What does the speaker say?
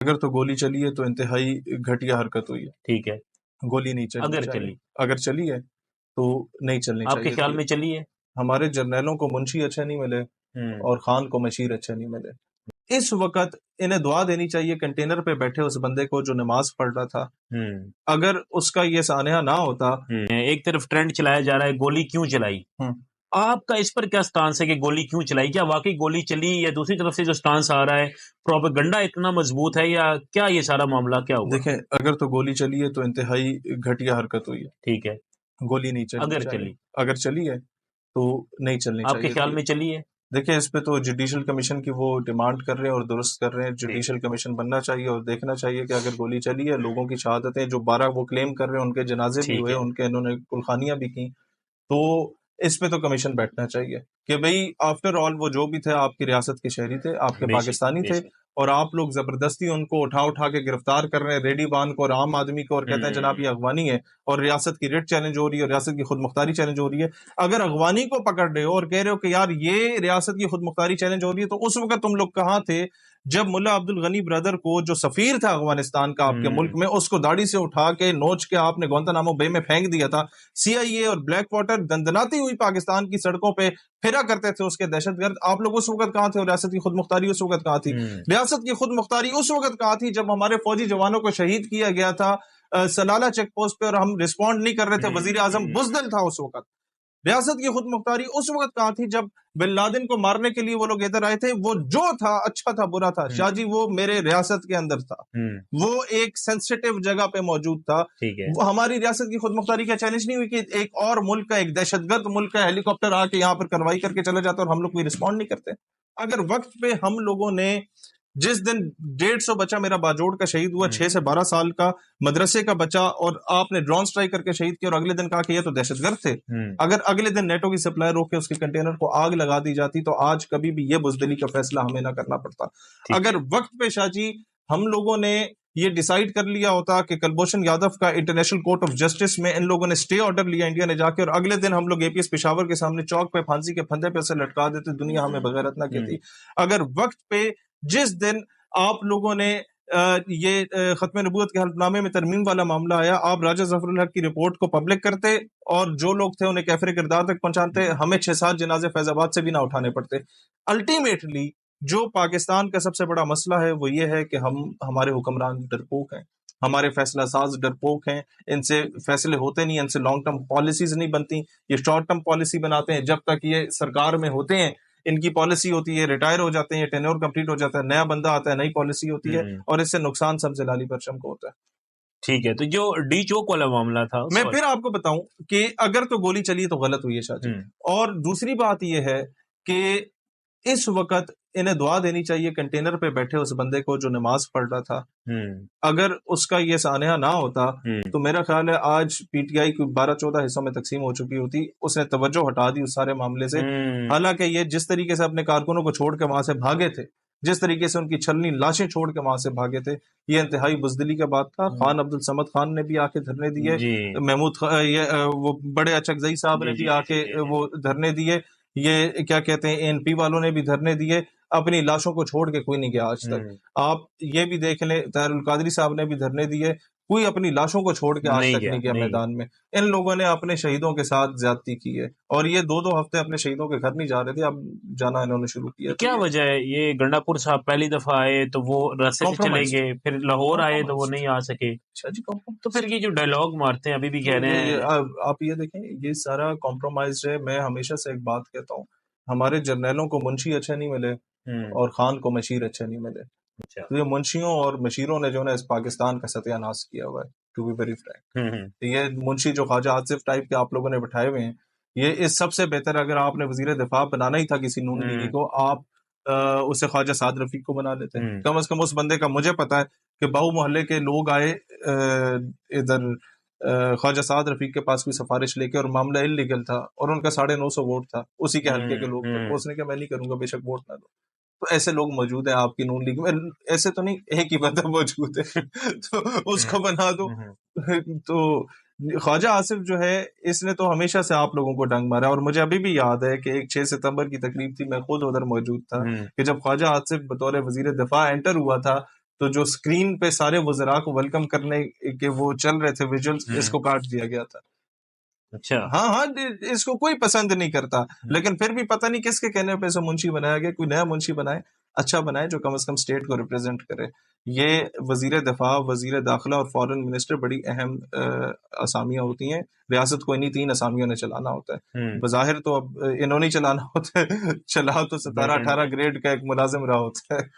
अगर तो गोली चली है तो इंतहाई घटिया हरकत हुई है। ठीक है, गोली नहीं चलनी अगर चाहिए। चली, अगर चली है तो नहीं चलनी आपके चाहिए ख्याल थी। में चली है? हमारे जर्नैलों को मुंशी अच्छे नहीं मिले हम्म, और खान को मशीर अच्छे नहीं मिले। इस वक्त इन्हें दुआ देनी चाहिए कंटेनर पे बैठे उस बंदे को जो नमाज पढ़ रहा था। हम्म, अगर उसका ये सानिया ना होता। एक तरफ ट्रेंड चलाया जा रहा है गोली क्यों चलाई, हम्म, आपका इस पर क्या स्टांस है कि गोली क्यों चलाई? क्या वाकई गोली चली, या दूसरी तरफ से जो स्टांस आ रहा है प्रोपेगेंडा इतना मजबूत है, या क्या ये सारा मामला क्या हुआ? देखें, अगर तो गोली चली है तो इंतहाई घटिया हरकत हुई है। ठीक है, गोली नहीं चलनी अगर चाहिए। चली, अगर चली है तो नहीं चलनी आपके चाहिए ख्याल थी। में चली है? देखिए, इस पे तो जुडिशल कमीशन की वो डिमांड कर रहे हैं और दुरुस्त कर रहे हैं। ठीक जुडिशल है, कमीशन बनना चाहिए और देखना चाहिए कि अगर गोली चली है, लोगों की शहादतें जो 12 वो क्लेम कर रहे हैं, उनके जनाजे भी ठीक हुए, है, उनके इन्होंने कुलखानियां भी की। तो इस पे तो कमीशन बैठना चाहिए कि भाई आफ्टर ऑल वो जो भी थे आपकी रियासत के शहरी थे, आपके बेशक पाकिस्तानी थे, बेशक, और आप लोग जबरदस्ती उनको उठा उठा के गिरफ्तार कर रहे हैं, रेडी बांध को और आम आदमी को, और कहते हैं जनाब ये अगवानी है और रियासत की रेट चैलेंज हो रही है और रियासत की खुद मुख्तारी चैलेंज हो रही है। अगर अगवानी को पकड़ रहे हो और कह रहे हो कि यार ये रियासत की खुद मुख्तारी चैलेंज हो रही है, तो उस वक्त तुम लोग कहाँ थे जब मुल्ला अब्दुल गनी ब्रदर को, जो सफीर था अफगानिस्तान का आपके मुल्क में, उसको दाढ़ी से उठा के नोच के आपने गुआंतानामो बे में फेंक दिया था। सीआईए और ब्लैक वाटर दंदनाती हुई पाकिस्तान की सड़कों पे फिरा करते थे उसके दहशतगर्द। आप लोग उस वक्त कहाँ थे और रियासत की खुद मुख्तारी उस वक्त कहाँ थी? रियासत की खुद मुख्तारी उस वक्त कहाँ थी जब हमारे फौजी जवानों को शहीद किया गया था सलाला चेक पोस्ट पे, और हम रिस्पॉन्ड नहीं कर रहे थे। वजीर आजम बुजदिल था उस वक्त। रियासत की खुद मुख्तारी उस वक्त कहाँ थी जब बिन लादेन को मारने के लिए वो लोग इधर आए थे? वो जो था अच्छा था बुरा था शाहजी, वो मेरे रियासत के अंदर था, वो एक सेंसिटिव जगह पे मौजूद था। ठीक है, वो हमारी रियासत की खुद मुख्तारी क्या चैलेंज नहीं हुई कि एक और मुल्क का, एक दहशतगर्द मुल्क का हेलीकॉप्टर आके यहाँ पर कार्रवाई करके चला जाता और हम लोग कोई रिस्पॉन्ड नहीं करते? अगर वक्त पे हम लोगों ने, जिस दिन 150 बच्चा मेरा बाजोड़ का शहीद हुआ, 6 से 12 साल का मदरसे का बच्चा, और आपने ड्रोन स्ट्राइक करके शहीद किया, और अगले दिन कहा कि ये तो दहशतगर्द थे। अगर अगले दिन नेटो की सप्लाई रोक के उसके कंटेनर को आग लगा दी जाती तो आज कभी भी ये बुजदिली का फैसला हमें ना करना पड़ता। अगर वक्त पे शाहजी हम लोगों ने ये डिसाइड कर लिया होता कि कुलभूषण यादव का इंटरनेशनल कोर्ट ऑफ जस्टिस में इन लोगों ने स्टे ऑर्डर लिया इंडिया ने जाके, और अगले दिन हम लोग एपीएस पेशावर के सामने चौक पे फांसी के फंदे पे उसे लटका देते, दुनिया हमें बगैरत ना कहती। अगर वक्त पे जिस दिन आप लोगों ने ये खत्म नबूवत के हल्फनामे में तरमीम वाला मामला आया, आप राजा जफरुल हक की रिपोर्ट को पब्लिक करते और जो लोग थे उन्हें कैफरे किरदार तक पहुंचाते, हमें 6-7 जनाजे फैजाबाद से भी ना उठाने पड़ते। अल्टीमेटली जो पाकिस्तान का सबसे बड़ा मसला है वो ये है कि हमारे हुक्मरान डरपोक हैं, हमारे फैसला साज डरपोक हैं, इनसे फैसले होते नहीं, इनसे लॉन्ग टर्म पॉलिसीज नहीं बनती, ये शॉर्ट टर्म पॉलिसी बनाते हैं। जब तक ये सरकार में होते हैं इनकी पॉलिसी होती है, रिटायर हो जाते हैं, टेन्योर कंप्लीट हो जाता है, नया बंदा आता है, नई पॉलिसी होती है, और इससे नुकसान सबसे लाली परचम को होता है। ठीक है, तो जो डी चौक वाला मामला था, मैं फिर आपको बताऊं कि अगर तो गोली चली तो गलत हुई है शाहजी। और दूसरी बात यह है कि इस वक्त इन्हें दुआ देनी चाहिए कंटेनर पे बैठे उस बंदे को जो नमाज पढ़ रहा था। अगर उसका ये सानिया ना होता तो मेरा ख्याल है आज पीटीआई की 12-14 हिस्सों में तकसीम हो चुकी होती। उसने तवज्जो हटा दी उस सारे मामले से। हालांकि ये जिस तरीके से अपने कारकुनों को छोड़ के वहां से भागे थे, जिस तरीके से उनकी छलनी लाशें छोड़ के वहां से भागे थे, ये इंतहाई बुजदिली का बात था। खान अब्दुल समद खान ने भी आके धरने दिए, महमूद वो बड़े अचकजई साहब ने भी आके वो धरने दिए, ये क्या कहते हैं एनपी वालों ने भी धरने दिए। अपनी लाशों को छोड़ के कोई नहीं गया आज तक। आप ये भी देख लें, तारुल कादरी साहब ने भी धरने दिए, कोई अपनी लाशों को छोड़ के आज तक नहीं गया मैदान में। इन लोगों ने अपने शहीदों के साथ ज्यादती की है और ये 2-2 हफ्ते अपने शहीदों के घर नहीं जा रहे थे, अब जाना इन्होंने शुरू किया। क्या वजह है? ये गंडापुर साहब पहली दफा आए तो वो रास्ते से चले गए, फिर लाहौर आए तो वो नहीं आ सके। तो फिर ये जो डायलॉग मारते हैं अभी भी कह रहे हैं, आप ये देखें, ये सारा कॉम्प्रोमाइज है। मैं हमेशा से एक बात कहता हूँ, हमारे जर्नैलों को मुंशी अच्छे नहीं मिले और खान को मशीर अच्छे नहीं मिले। तो ये मुंशियों और मशीरों ने जो है इस पाकिस्तान का सत्यानाश किया हुआ है, टू बी वेरी फ्रैंक। ये मुंशी जो ख्वाजा आसिफ टाइप के आप लोगों ने बैठाए हुए हैं, ये इस सबसे बेहतर, अगर आपने वजीर दिफा बनाना ही था किसी नून लीगी को, आप उसे ख्वाजा साद रफीक को बना लेते। कम से कम उस बंदे का मुझे पता है कि बाहू मोहल्ले के लोग आए इधर ख्वाजा साद रफीक के पास कोई सिफारिश लेके, और मामला इलीगल था और उनका 950 वोट था, उसी के हल्के के लोग थे। उसने कहा मैं नहीं करूंगा, बेशक वोट ना दो। तो ऐसे लोग मौजूद हैं आपकी नून लीग में, ऐसे तो नहीं, एक ही बंदा मौजूद है तो उसको बना दो। तो ख्वाजा आसिफ जो है, इसने तो हमेशा से आप लोगों को डंग मारा, और मुझे अभी भी याद है कि एक 6 सितंबर की तकरीब थी, मैं खुद उधर मौजूद था कि जब ख्वाजा आसिफ बतौर वजीर दिफा एंटर हुआ था, तो जो स्क्रीन पे सारे वज़रा को वेलकम करने के वो चल रहे थे विजुअल्स, इसको काट दिया गया था। अच्छा, हाँ हाँ, इसको कोई पसंद नहीं करता, लेकिन फिर भी पता नहीं किसके कहने पे इसे मुंशी बनाया गया। कोई नया मुंशी बनाए, अच्छा बनाए, जो कम से कम स्टेट को रिप्रेजेंट करे। ये वजीर दिफा, वजीर दाखिला और फॉरेन मिनिस्टर बड़ी अहम असामियां होती हैं। रियासत को इन्हीं 3 असामियों ने चलाना होता है। बज़ाहिर तो अब इन्होंने चलाना होता है, चला तो 17-18 ग्रेड का एक मुलाजिम रहा होता है।